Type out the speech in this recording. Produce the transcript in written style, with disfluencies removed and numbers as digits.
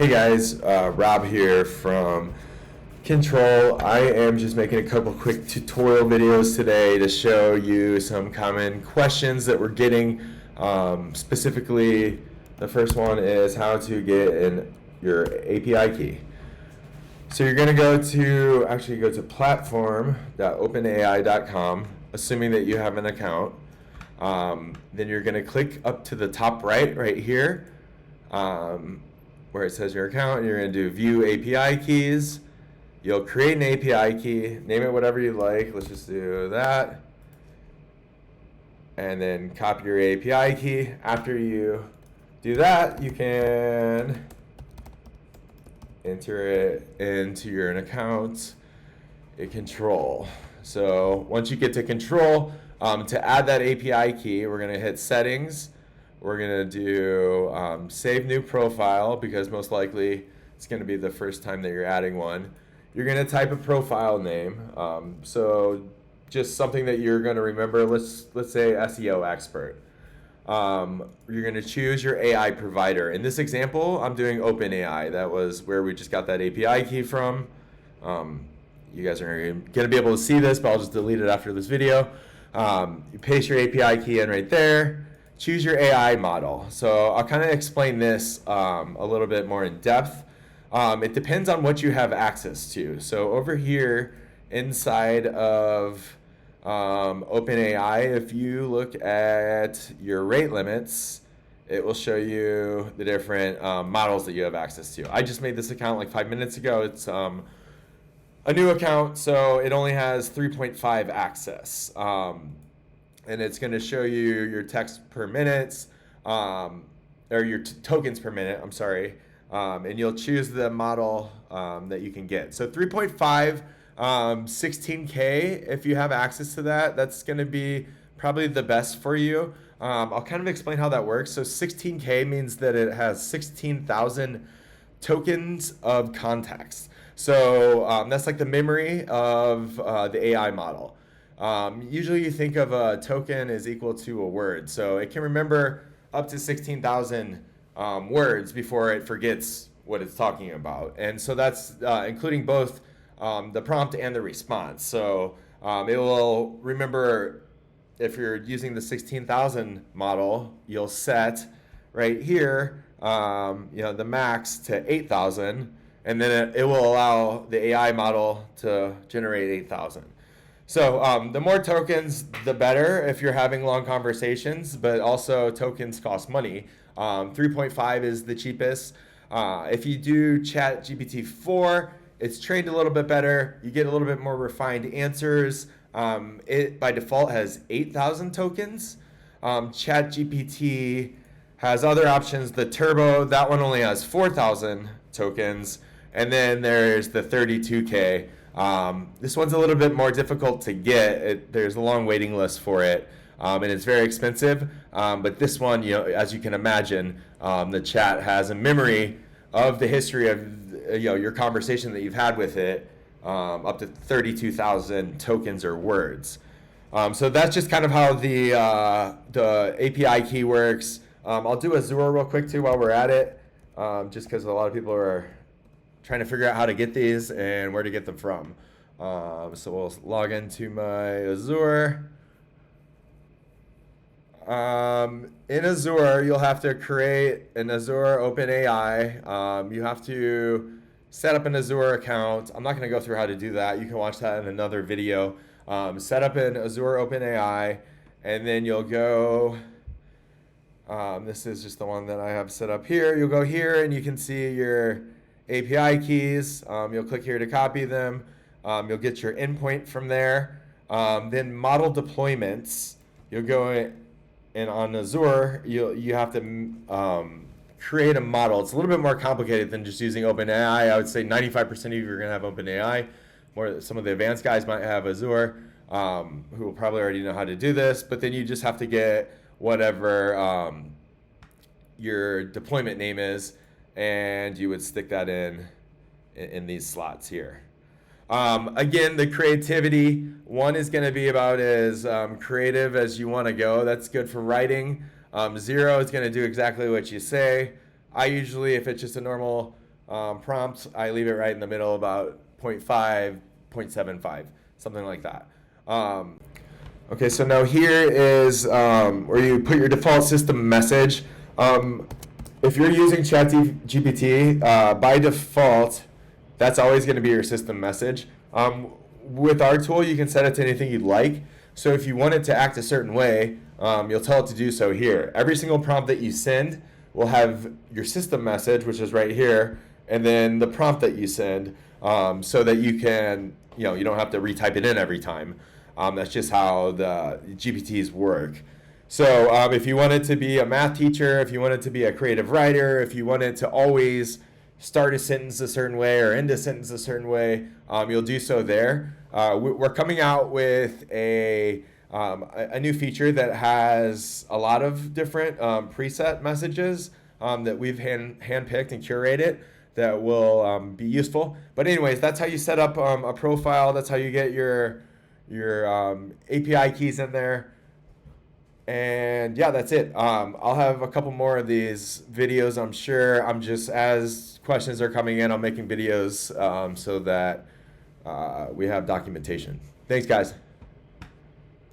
Hey guys, Rob here from Control. I am just making a couple quick tutorial videos today to show you some common questions that we're getting. Specifically, the first one is how to get your API key. So you're going to go to platform.openai.com, assuming that you have an account. Then you're going to click up to the top right here, where it says your account, and you're going to do view API keys. You'll create an API key, name it whatever you like. Let's just do that. And then copy your API key. After you do that, you can enter it into your account in Control. So once you get to Control, to add that API key, we're going to hit Settings. We're going to do Save New Profile, because most likely it's going to be the first time that you're adding one. You're going to type a profile name. So just something that you're going to remember. Let's say SEO expert. You're going to choose your AI provider. In this example, I'm doing OpenAI. That was where we just got that API key from. You guys are going to be able to see this, but I'll just delete it after this video. You paste your API key in right there. Choose your AI model. So I'll kind of explain this a little bit more in depth. It depends on what you have access to. So over here inside of OpenAI, if you look at your rate limits, it will show you the different models that you have access to. I just made this account like 5 minutes ago. It's a new account, so it only has 3.5 access. And it's going to show you your text per minute, or your tokens per minute, I'm sorry. And you'll choose the model that you can get. So 3.5, 16K, if you have access to that, that's going to be probably the best for you. I'll kind of explain how that works. So 16K means that it has 16,000 tokens of context. So that's like the memory of the AI model. Usually you think of a token as equal to a word. So it can remember up to 16,000 words before it forgets what it's talking about. And so that's including both the prompt and the response. So it will remember, if you're using the 16,000 model, you'll set right here the max to 8,000, and then it will allow the AI model to generate 8,000. So the more tokens, the better if you're having long conversations, but also tokens cost money. 3.5 is the cheapest. If you do ChatGPT-4, it's trained a little bit better. You get a little bit more refined answers. It by default has 8,000 tokens. ChatGPT has other options. The Turbo, that one only has 4,000 tokens. And then there's the 32K. This one's a little bit more difficult to get. There's a long waiting list for it, and it's very expensive. But this one, as you can imagine, the chat has a memory of the history of your conversation that you've had with it, up to 32,000 tokens or words. So that's just kind of how the API key works. I'll do Azure real quick too while we're at it, just because a lot of people are trying to figure out how to get these and where to get them from. So we'll log into my Azure. In Azure, you'll have to create an Azure OpenAI. You have to set up an Azure account. I'm not going to go through how to do that. You can watch that in another video. Set up an Azure OpenAI, and then you'll go, this is just the one that I have set up here. You'll go here and you can see your API keys. You'll click here to copy them. You'll get your endpoint from there. Then model deployments. You'll go and on Azure, you have to create a model. It's a little bit more complicated than just using OpenAI. I would say 95% of you are going to have OpenAI. Some of the advanced guys might have Azure, who will probably already know how to do this. But then you just have to get whatever your deployment name is, and you would stick that in these slots here. Again, the creativity, one is going to be about as creative as you want to go. That's good for writing. 0 is going to do exactly what you say. I usually, if it's just a normal Prompt, I leave it right in the middle, about 0.5, 0.75, something like that. Okay, so now here is where you put your default system message. If you're using ChatGPT, by default, that's always going to be your system message. With our tool, you can set it to anything you'd like. So if you want it to act a certain way, you'll tell it to do so here. Every single prompt that you send will have your system message, which is right here, and then the prompt that you send, so that you can, you don't have to retype it in every time. That's just how the GPTs work. So if you wanted to be a math teacher, if you wanted to be a creative writer, if you wanted to always start a sentence a certain way or end a sentence a certain way, you'll do so there. We're coming out with a new feature that has a lot of different preset messages that we've handpicked and curated that will be useful. But anyways, that's how you set up a profile. That's how you get your API keys in there. And yeah, that's it. I'll have a couple more of these videos, I'm sure. I'm just, as questions are coming in, I'm making videos so that we have documentation. Thanks, guys.